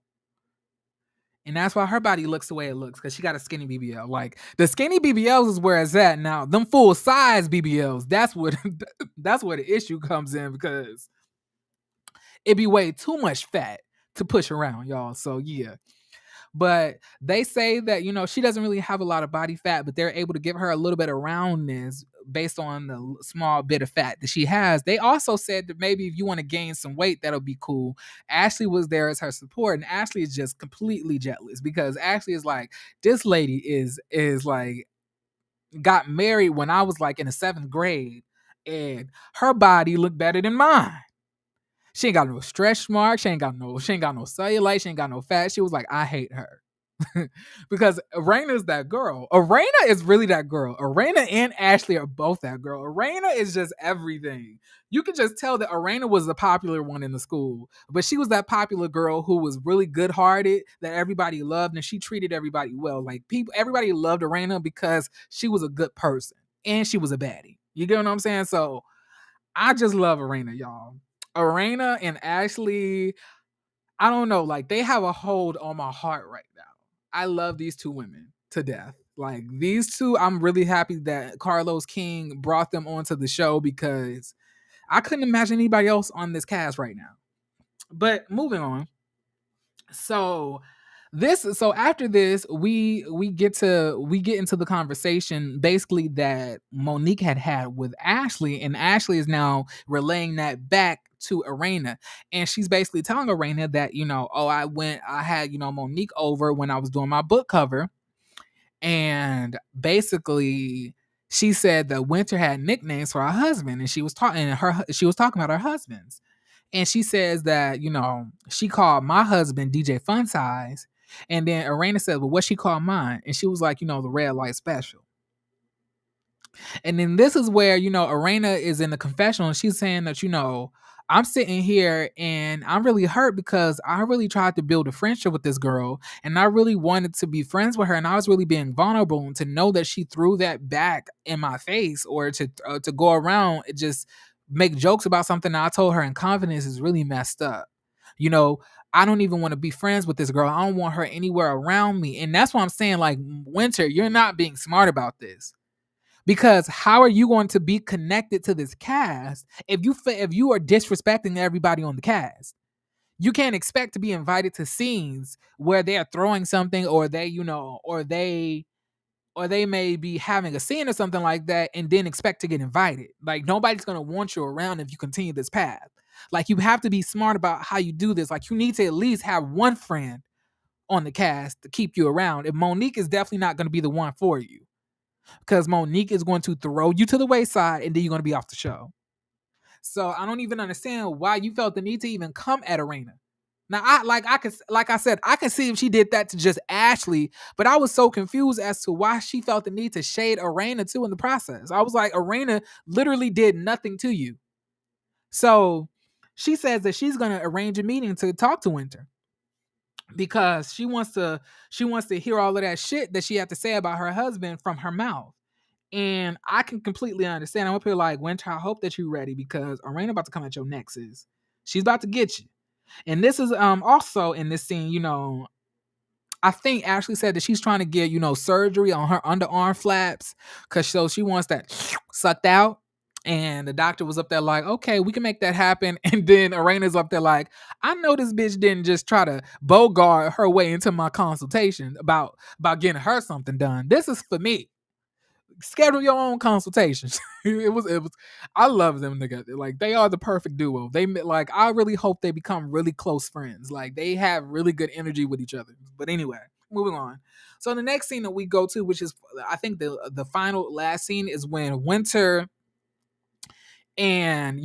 And that's why her body looks the way it looks, because she got a skinny BBL. Like, the skinny BBLs is where it's at now. Them full size BBLs, that's where the issue comes in, because it be way too much fat to push around, y'all. So yeah. But they say that, she doesn't really have a lot of body fat, but they're able to give her a little bit of roundness based on the small bit of fat that she has. They also said that maybe if you want to gain some weight, that'll be cool. Ashley was there as her support, and Ashley is just completely jealous because Ashley is like, this lady is like, got married when I was like in the 7th grade, And her body looked better than mine. She ain't got no stretch marks. She ain't got no cellulite. She ain't got no fat. She was like, I hate her. Because Arena's that girl. Arena is really that girl. Arena and Ashley are both that girl. Arena is just everything. You can just tell that Arena was the popular one in the school, but she was that popular girl who was really good-hearted, that everybody loved, and she treated everybody well. Like everybody loved Arena because she was a good person and she was a baddie. You get what I'm saying? So I just love Arena, y'all. Arena and Ashley, I don't know, like they have a hold on my heart right now. I love these two women to death. Like these two, I'm really happy that Carlos King brought them onto the show because I couldn't imagine anybody else on this cast right now. But moving on. So after this, we get into the conversation basically that Monique had with Ashley, and Ashley is now relaying that back to Arena, and she's basically telling Arena that I had Monique over when I was doing my book cover, and basically she said that Winter had nicknames for her husband, and she was talking about her husbands. And she says that, she called my husband DJ Fun Size. And then Arena said, well, what she called mine? And she was like, the red light special. And then this is where, Arena is in the confessional and she's saying that, I'm sitting here and I'm really hurt because I really tried to build a friendship with this girl and I really wanted to be friends with her and I was really being vulnerable, and to know that she threw that back in my face, or to go around and just make jokes about something that I told her in confidence is really messed up. I don't even want to be friends with this girl. I don't want her anywhere around me. And that's why I'm saying, like, Winter, you're not being smart about this. Because how are you going to be connected to this cast if you are disrespecting everybody on the cast? You can't expect to be invited to scenes where they are throwing something, or they may be having a scene or something like that, and then expect to get invited. Like, nobody's going to want you around if you continue this path. Like, you have to be smart about how you do this. Like, you need to at least have one friend on the cast to keep you around. If Monique is definitely not going to be the one for you, because Monique is going to throw you to the wayside and then you're going to be off the show. So I don't even understand why you felt the need to even come at Arena. Now, I said, I can see if she did that to just Ashley, but I was so confused as to why she felt the need to shade Arena too in the process. I was like, Arena literally did nothing to you. So she says that she's going to arrange a meeting to talk to Winter because she wants to hear all of that shit that she had to say about her husband from her mouth. And I can completely understand. I'm up here like, Winter, I hope that you're ready, because Arena about to come at your neck, sis. She's about to get you. And this is also in this scene, I think Ashley said that she's trying to get, surgery on her underarm flaps, because she wants that sucked out. And the doctor was up there like, okay, we can make that happen. And then Arena's up there like, I know this bitch didn't just try to bogart her way into my consultation about getting her something done. This is for me. Schedule your own consultations. it was I love them together. Like, they are the perfect duo. I really hope they become really close friends. Like, they have really good energy with each other. But anyway, moving on. So the next scene that we go to, which is I think the final last scene, is when Winter and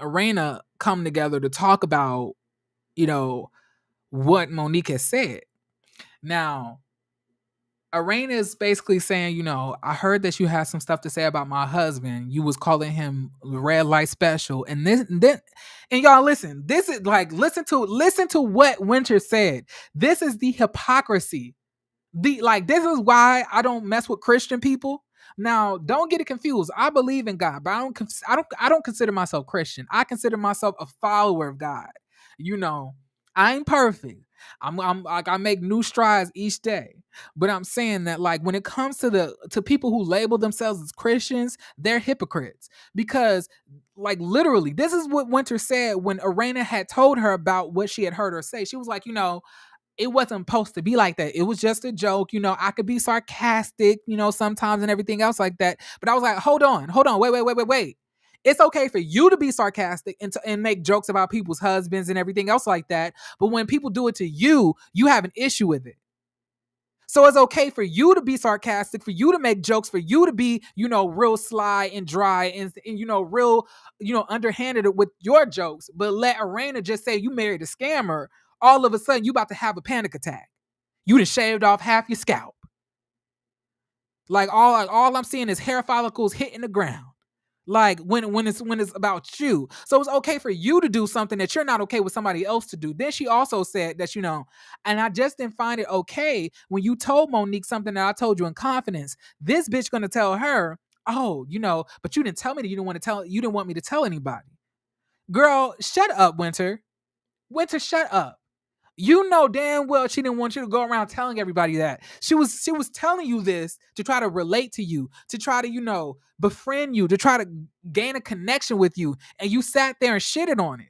Arena come together to talk about what Monique has said. Now, Arena is basically saying, I heard that you had some stuff to say about my husband. You was calling him red light special. And y'all listen. This is like, listen to what Winter said. This is the hypocrisy. This is why I don't mess with Christian people. Now, don't get it confused. I believe in God, but I don't consider myself Christian. I consider myself a follower of God. I ain't perfect. I'm like, I make new strides each day. But I'm saying that, like, when it comes to people who label themselves as Christians, they're hypocrites. Because, like, literally, this is what Winter said when Arena had told her about what she had heard her say. She was like, it wasn't supposed to be like that. It was just a joke. I could be sarcastic, sometimes, and everything else like that. But I was like, hold on. Wait. It's okay for you to be sarcastic and make jokes about people's husbands and everything else like that. But when people do it to you, you have an issue with it. So it's okay for you to be sarcastic, for you to make jokes, for you to be, real sly and dry and real, underhanded with your jokes. But let Arena just say you married a scammer. All of a sudden, you about to have a panic attack. You done shaved off half your scalp. Like all I'm seeing is hair follicles hitting the ground. Like when it's about you. So it's okay for you to do something that you're not okay with somebody else to do. Then she also said that, and I just didn't find it okay when you told Monique something that I told you in confidence. This bitch gonna tell her, oh, but you didn't tell me that you didn't want me to tell anybody. Girl, shut up, Winter. Winter, shut up. You know damn well she didn't want you to go around telling everybody that. She was telling you this to try to relate to you, to try to, befriend you, to try to gain a connection with you. And you sat there and shitted on it.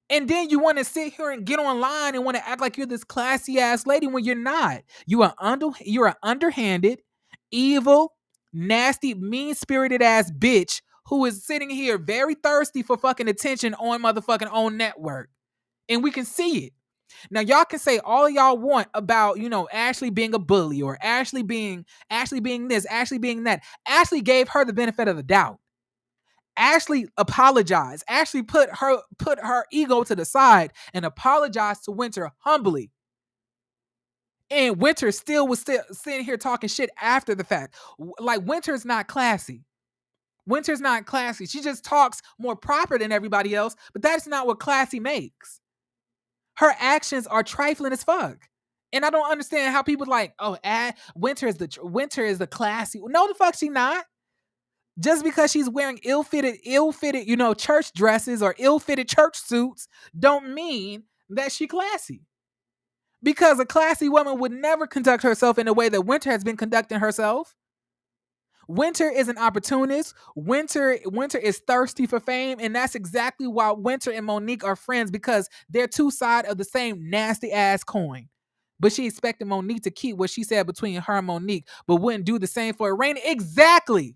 And then you want to sit here and get online and want to act like you're this classy ass lady when you're not. You're an underhanded, evil, nasty, mean-spirited ass bitch who is sitting here very thirsty for fucking attention on motherfucking own network. And we can see it. Now y'all can say all y'all want about, Ashley being a bully or Ashley being this, Ashley being that. Ashley gave her the benefit of the doubt. Ashley apologized. Ashley put her ego to the side and apologized to Winter humbly. And Winter was still sitting here talking shit after the fact. Like Winter's not classy. Winter's not classy. She just talks more proper than everybody else, but that's not what classy makes. Her actions are trifling as fuck. And I don't understand how people like, oh, Winter is the classy. No, the fuck she not. Just because she's wearing ill-fitted, church dresses or ill-fitted church suits don't mean that she classy. Because a classy woman would never conduct herself in the way that Winter has been conducting herself. Winter is an opportunist. Winter is thirsty for fame, and that's exactly why Winter and Monique are friends, because they're two sides of the same nasty ass coin. But she expected Monique to keep what she said between her and Monique, but wouldn't do the same for Raina. Exactly.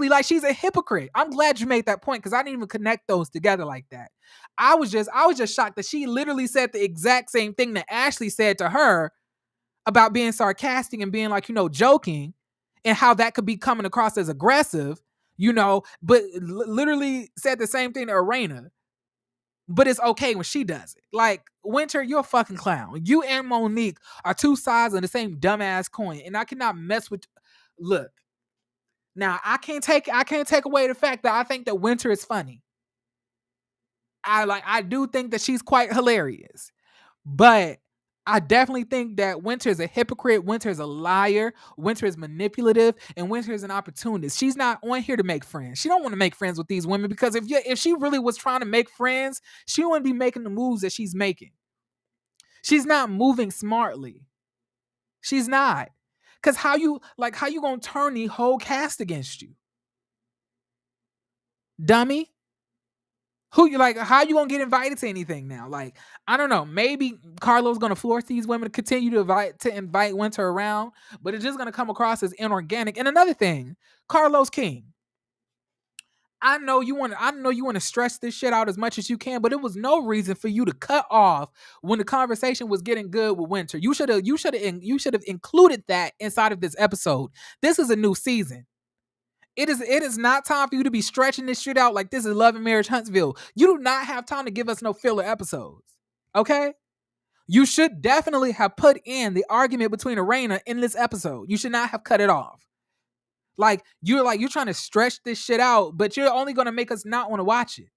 Like she's a hypocrite. I'm glad you made that point because I didn't even connect those together like that. I was just shocked that she literally said the exact same thing that Ashley said to her about being sarcastic and being like, joking, and how that could be coming across as aggressive, but literally said the same thing to Arena. But it's okay when she does it. Like, Winter, you're a fucking clown. You and Monique are two sides of the same dumbass coin, and I cannot mess with. Look, now I can't take away the fact that I think that Winter is funny. I do think that she's quite hilarious, but I definitely think that Winter is a hypocrite. Winter is a liar. Winter is manipulative, and Winter is an opportunist. She's not on here to make friends. She don't want to make friends with these women because if she really was trying to make friends, she wouldn't be making the moves that she's making. She's not moving smartly. She's not. Cause how you gonna turn the whole cast against you, dummy? Who you like? How you gonna get invited to anything now? Like, I don't know. Maybe Carlo's gonna force these women to continue to invite Winter around, but it's just gonna come across as inorganic. And another thing, Carlos King. I know you want to stress this shit out as much as you can, but it was no reason for you to cut off when the conversation was getting good with Winter. You should have included that inside of this episode. This is a new season. It is not time for you to be stretching this shit out like this is Love and Marriage Huntsville. You do not have time to give us no filler episodes. Okay? You should definitely have put in the argument between Arena in this episode. You should not have cut it off. You're trying to stretch this shit out, but you're only gonna make us not want to watch it.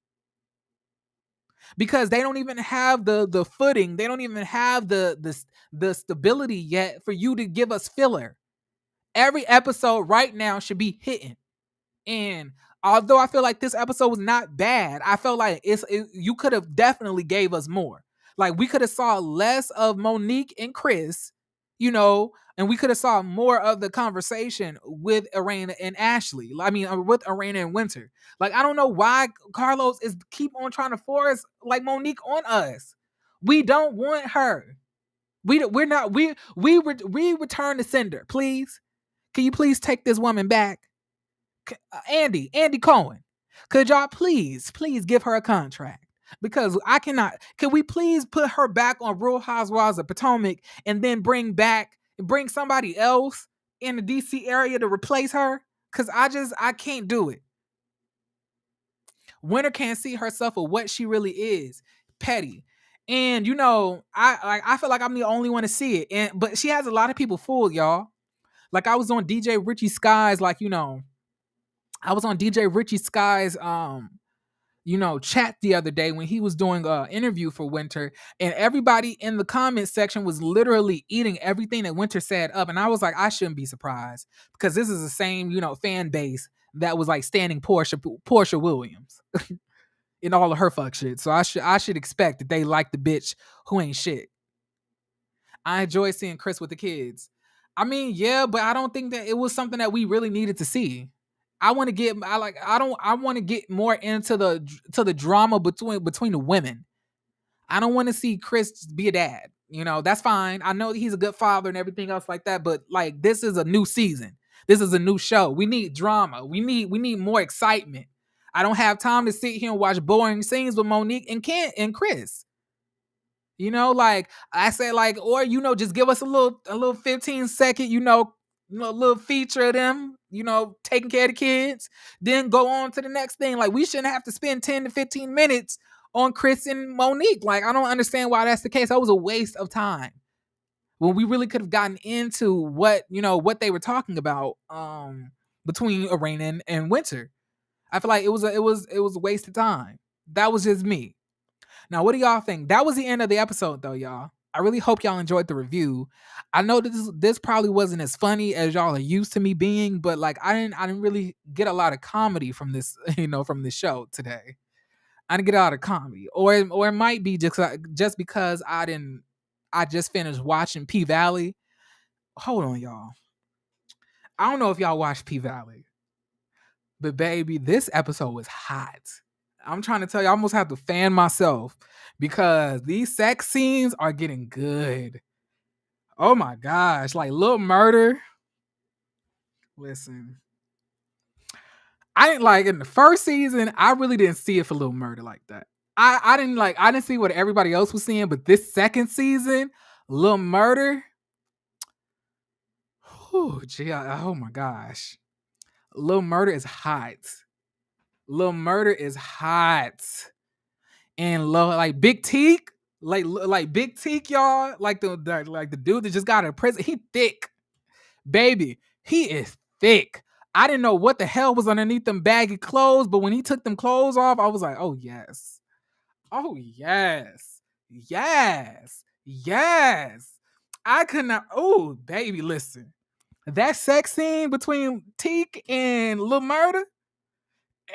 Because they don't even have the footing, they don't even have the stability yet for you to give us filler. Every episode right now should be hitting. And although I feel like this episode was not bad, I felt like you could have definitely gave us more. Like, we could have saw less of Monique and Chris, and we could have saw more of the conversation with Arena and Ashley. I mean, with Arena and Winter. Like, I don't know why Carlos is keep on trying to force like Monique on us. We don't want her. We return the sender, please. Can you please take this woman back? Andy Cohen, could y'all please give her a contract? Because I cannot. Can we please put her back on Real Housewives of Potomac and then bring back Bring somebody else in the DC area to replace her. Cause I can't do it. Winter can't see herself for what she really is. Petty. And I feel like I'm the only one to see it. But she has a lot of people fooled, y'all. Like I was on DJ Richie Sky's, I was on DJ Richie Sky's chat the other day when he was doing an interview for Winter, and everybody in the comment section was literally eating everything that Winter said up. And I was like, I shouldn't be surprised because this is the same, fan base that was like standing Portia Williams in all of her fuck shit. So I should expect that they like the bitch who ain't shit. I enjoy seeing Chris with the kids. I mean, yeah, but I don't think that it was something that we really needed to see. I want to get I want to get more into the drama between the women. I don't want to see Chris be a dad. That's fine. I know that he's a good father and everything else like that, but like this is a new season. This is a new show. We need drama. We need more excitement. I don't have time to sit here and watch boring scenes with Monique and Chris. Like I said, like, or just give us a little 15-second, little feature of them, taking care of the kids, then go on to the next thing. Like we shouldn't have to spend 10 to 15 minutes on Chris and Monique. Like I don't understand why that's the case. That was a waste of time when we really could have gotten into what they were talking about between Arena and Winter. I feel like it was a waste of time. That was just me. Now, what do y'all think? That was the end of the episode, though, y'all. I really hope y'all enjoyed the review. I know that this probably wasn't as funny as y'all are used to me being, but like I didn't really get a lot of comedy from this, from this show today. I didn't get a lot of comedy, or it might be just because I just finished watching P Valley. Hold on, y'all. I don't know if y'all watched P Valley, but baby, this episode was hot. I'm trying to tell you, I almost have to fan myself because these sex scenes are getting good. Oh my gosh, like Lil Murder. Listen, I didn't like in the first season. I really didn't see it for Lil Murder like that. I didn't see what everybody else was seeing, but this second season, Lil Murder. Oh my gosh, Lil Murder is hot. Lil Murder is hot. And like Big Teak, like Big Teak, y'all, like the dude that just got out of prison. He thick, baby. He is thick. I didn't know what the hell was underneath them baggy clothes, but when he took them clothes off, I was like, oh yes, oh yes, yes, yes. I could not. Oh baby, listen, that sex scene between Teak and Lil Murder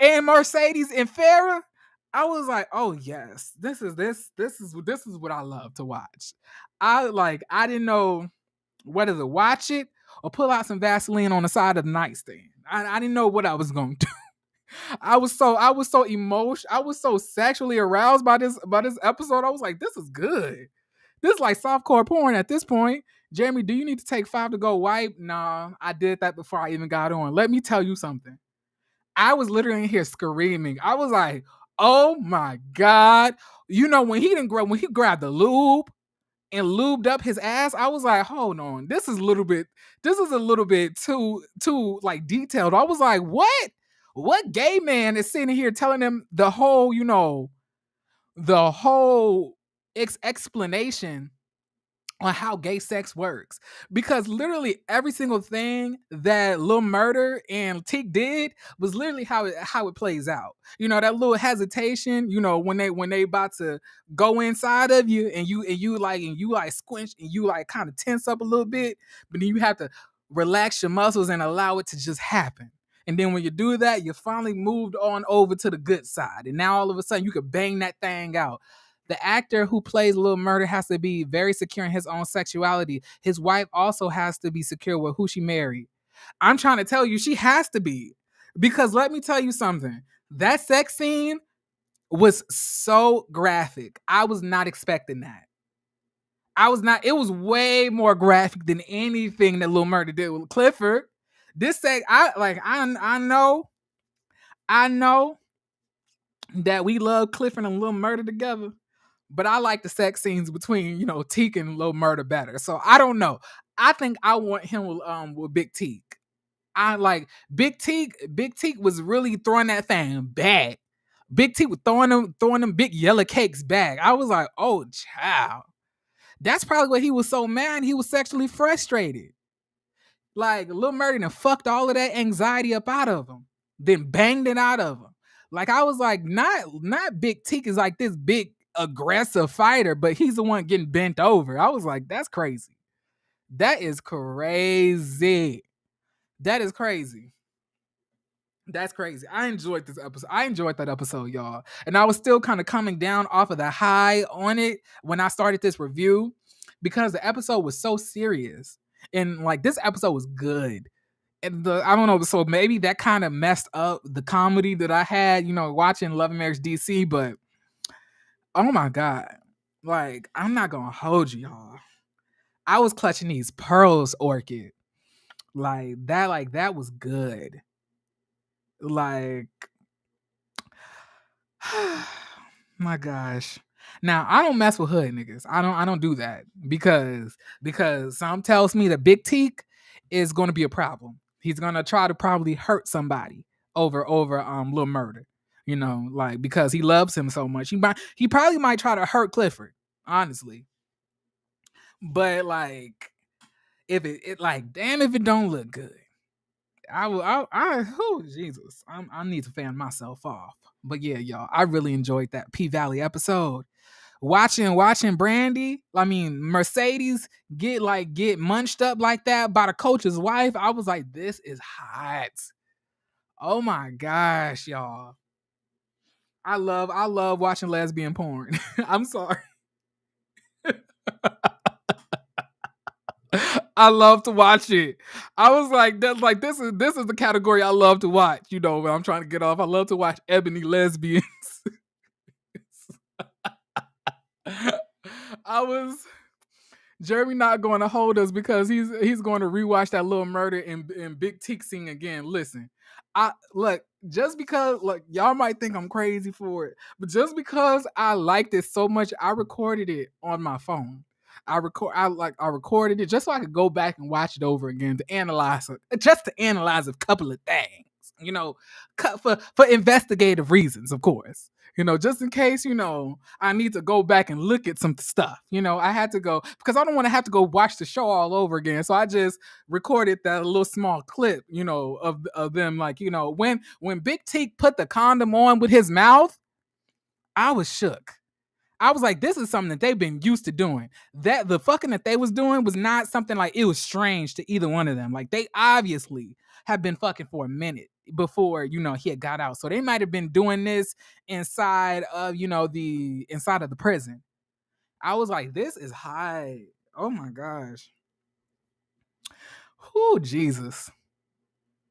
and Mercedes and Farrah, I was like, oh yes, this is what I love to watch. I didn't know whether to watch it or pull out some Vaseline on the side of the nightstand. I didn't know what I was going to do. I was so emotional. I was so sexually aroused by this episode. I was like, this is good. This is like softcore porn at this point. Jeremy, do you need to take 5 to go wipe? Nah, I did that before I even got on. Let me tell you something. I was literally in here screaming. I was like, oh my God. When he grabbed the lube and lubed up his ass, I was like, hold on. This is a little bit too like detailed. I was like, what? What gay man is sitting here telling him the whole, explanation on how gay sex works, because literally every single thing that Lil Murder and Teak did was literally how it plays out. That little hesitation, when they about to go inside of you and you like squinch and you like kind of tense up a little bit, but then you have to relax your muscles and allow it to just happen. And then when you do that, you finally moved on over to the good side, and now all of a sudden you could bang that thing out. The actor who plays Lil Murder has to be very secure in his own sexuality. His wife also has to be secure with who she married. I'm trying to tell you, she has to be. Because let me tell you something. That sex scene was so graphic. I was not expecting that. It was way more graphic than anything that Lil Murder did with Clifford. This sex, I know that we love Clifford and Lil Murder together. But I like the sex scenes between, Teak and Lil Murder better. So I don't know. I think I want him with Big Teak. I like Big Teak. Big Teak was really throwing that thing back. Big Teak was throwing them big yellow cakes back. I was like, oh child. That's probably what he was so mad. He was sexually frustrated. Like Lil Murder done fucked all of that anxiety up out of him, then banged it out of him. Like I was like, not Big Teak is like this big aggressive fighter, but he's the one getting bent over. I was like, that's crazy. That is crazy. That is crazy. That's crazy. I enjoyed this episode. I enjoyed that episode, y'all. And I was still kind of coming down off of the high on it when I started this review because the episode was so serious. And like this episode was good. And I don't know, so maybe that kind of messed up the comedy that I had, watching Love and Marriage DC, but oh my God. Like, I'm not gonna hold you, y'all. I was clutching these pearls, Orchid. That was good. Like, my gosh. Now I don't mess with hood niggas. I don't do that because some tells me that Big Teak is going to be a problem. He's gonna try to probably hurt somebody over Lil Murder. Like because he loves him so much. He probably might try to hurt Clifford, honestly. But like if it like damn if it don't look good. Oh Jesus. I need to fan myself off. But yeah, y'all, I really enjoyed that P Valley episode. Watching Brandy, I mean Mercedes get munched up like that by the coach's wife. I was like, this is hot. Oh my gosh, y'all. I love watching lesbian porn. I'm sorry. I love to watch it. I was like, that's like this is the category I love to watch. When I'm trying to get off. I love to watch ebony lesbians. I was Jeremy not going to hold us because he's going to rewatch that Little Murder and Big Teak scene again. Listen, I look just because y'all might think I'm crazy for it, but just because I liked it so much, I recorded it on my phone. I recorded it just so I could go back and watch it over again to analyze a couple of things, for investigative reasons, of course. Just in case, I need to go back and look at some stuff. I had to go because I don't want to have to go watch the show all over again. So I just recorded that little small clip, of them, when Big Teak put the condom on with his mouth, I was shook. I was like, this is something that they've been used to doing. That the fucking that they was doing was not something like it was strange to either one of them. Like they obviously have been fucking for a minute before, he had got out. So they might have been doing this inside of, inside of the prison. I was like, this is high. Oh my gosh. Oh, Jesus.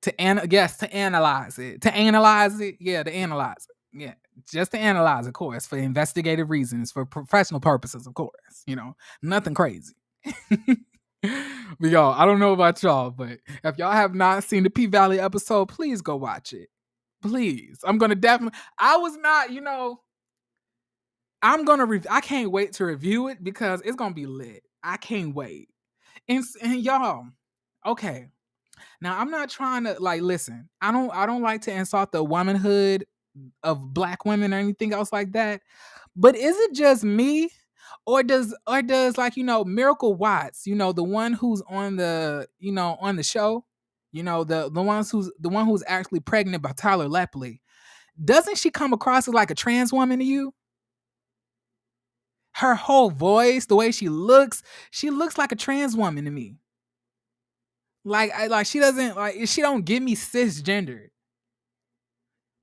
To analyze it. Yeah, to analyze it. Yeah, just to analyze, of course, for investigative reasons, for professional purposes, of course. Nothing crazy. But y'all, I don't know about y'all, but if y'all have not seen the P Valley episode, please go watch it. Please. I'm gonna definitely. I was not, I'm gonna. I can't wait to review it because it's gonna be lit. I can't wait. And y'all, okay. Now I'm not trying to listen. I don't like to insult the womanhood of black women or anything else like that. But is it just me? Or does Miracle Watts, the one who's on the on the show, the one who's actually pregnant by Tyler Lepley, doesn't she come across as like a trans woman to you? Her whole voice, the way she looks like a trans woman to me. She doesn't she don't give me cisgender.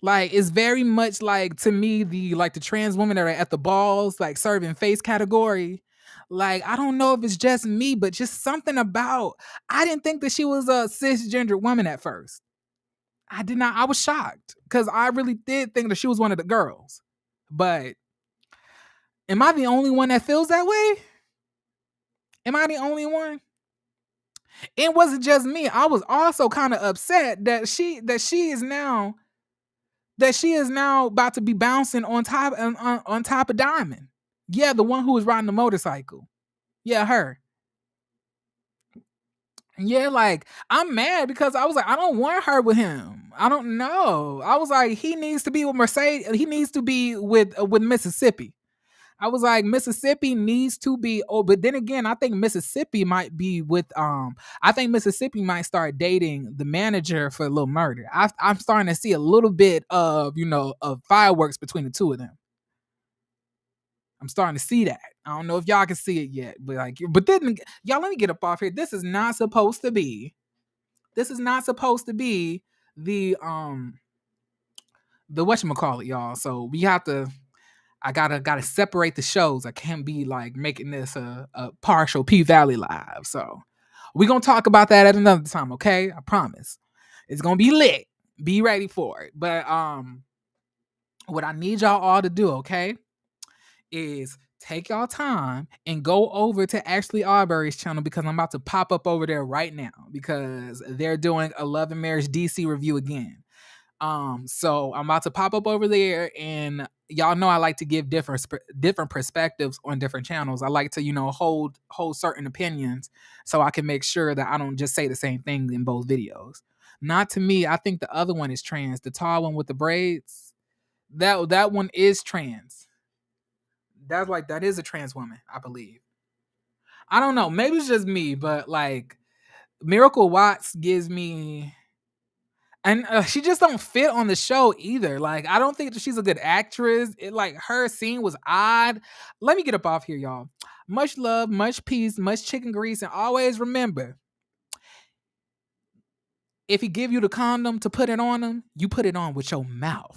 It's very much to me the trans women that are at the balls serving face category. I don't know if it's just me, but just something about I didn't think that she was a cisgender woman at first. I did not. I was shocked because I really did think that she was one of the girls. But am I the only one that feels that way? Am I the only one? It wasn't just me. I was also kind of upset that she is now about to be bouncing on top of Diamond. Yeah, the one who was riding the motorcycle. Yeah, her. Yeah, like I'm mad because I was like, I don't want her with him. I don't know. I was like, he needs to be with Mercedes. He needs to be with Mississippi. I was like, Mississippi needs to be. Oh, but then again, I think Mississippi might be with. I think Mississippi might start dating the manager for Little Murder. I'm starting to see a little bit of of fireworks between the two of them. I'm starting to see that. I don't know if y'all can see it yet, but then y'all, let me get up off here. This is not supposed to be. This is not supposed to be the whatchamacallit, y'all. So we have to. I gotta separate the shows. I can't be like making this a partial P Valley live. So we're gonna talk about that at another time, okay? I promise. It's gonna be lit. Be ready for it. But what I need y'all all to do, okay, is take y'all time and go over to Ashley Arbery's channel because I'm about to pop up over there right now because they're doing a Love and Marriage DC review again. So I'm about to pop up over there, and y'all know I like to give different perspectives on different channels. I like to hold certain opinions so I can make sure that I don't just say the same thing in both videos. Not to me, I think the other one is trans. The tall one with the braids, that one is trans. That is a trans woman, I believe. I don't know. Maybe it's just me, but like Miracle Watts gives me, and she just don't fit on the show either. Like I don't think that she's a good actress. Like her scene was odd. Let me get up off here, y'all. Much love, much peace, much chicken grease, and always remember, if he give you the condom to put it on him, you put it on with your mouth.